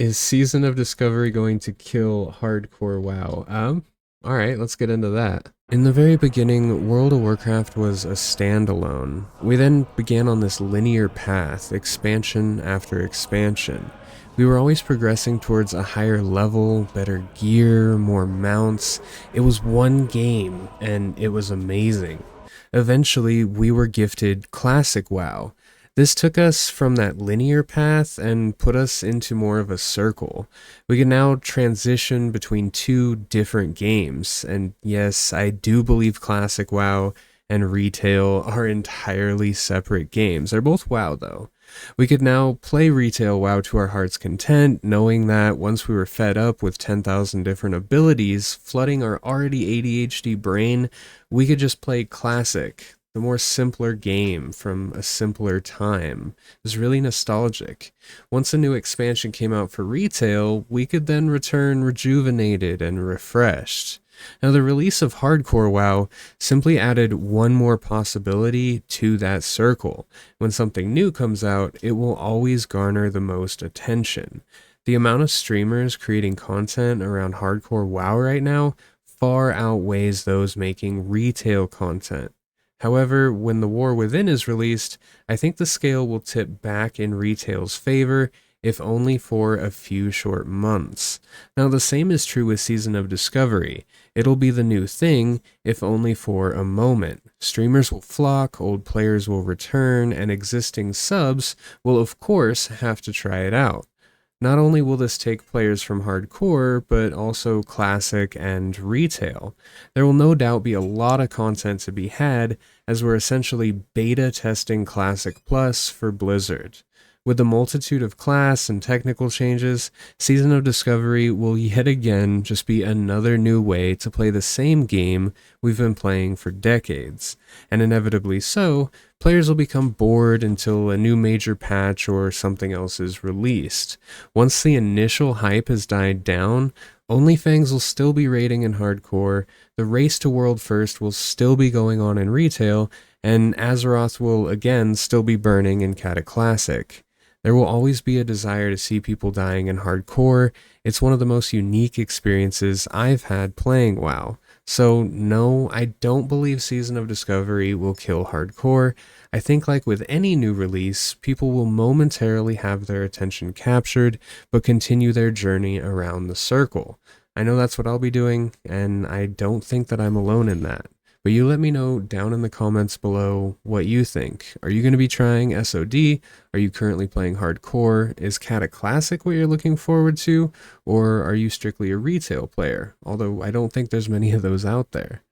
Is Season of Discovery going to kill hardcore WoW? All right, let's get into that. In the very beginning, World of Warcraft was a standalone. We then began on this linear path, expansion after expansion. We were always progressing towards a higher level, better gear, more mounts. It was one game, and it was amazing. Eventually, we were gifted Classic WoW. This took us from that linear path and put us into more of a circle. We can now transition between two different games, and yes, I do believe Classic WoW and Retail are entirely separate games. They're both WoW though. We could now play Retail WoW to our heart's content, knowing that once we were fed up with 10,000 different abilities flooding our already ADHD brain, we could just play Classic, the more simpler game from a simpler time. It was really nostalgic. Once a new expansion came out for Retail, we could then return rejuvenated and refreshed. Now, the release of Hardcore WoW simply added one more possibility to that circle. When something new comes out, it will always garner the most attention. The amount of streamers creating content around Hardcore WoW right now far outweighs those making retail content. However, when The War Within is released, I think the scale will tip back in retail's favor, if only for a few short months. Now, the same is true with Season of Discovery. It'll be the new thing, if only for a moment. Streamers will flock, old players will return, and existing subs will, of course, have to try it out. Not only will this take players from hardcore, but also classic and retail. There will no doubt be a lot of content to be had, as we're essentially beta testing Classic Plus for Blizzard. With the multitude of class and technical changes, Season of Discovery will yet again just be another new way to play the same game we've been playing for decades. And inevitably so, players will become bored until a new major patch or something else is released. Once the initial hype has died down, OnlyFangs will still be raiding in hardcore, the race to world first will still be going on in retail, and Azeroth will again still be burning in Cataclassic. There will always be a desire to see people dying in hardcore. It's one of the most unique experiences I've had playing WoW. So no, I don't believe Season of Discovery will kill hardcore. I think like with any new release, people will momentarily have their attention captured, but continue their journey around the circle. I know that's what I'll be doing, and I don't think that I'm alone in that. But you let me know down in the comments below what you think. Are you going to be trying SOD? Are you currently playing hardcore? Is Cataclassic what you're looking forward to? Or are you strictly a retail player? Although I don't think there's many of those out there.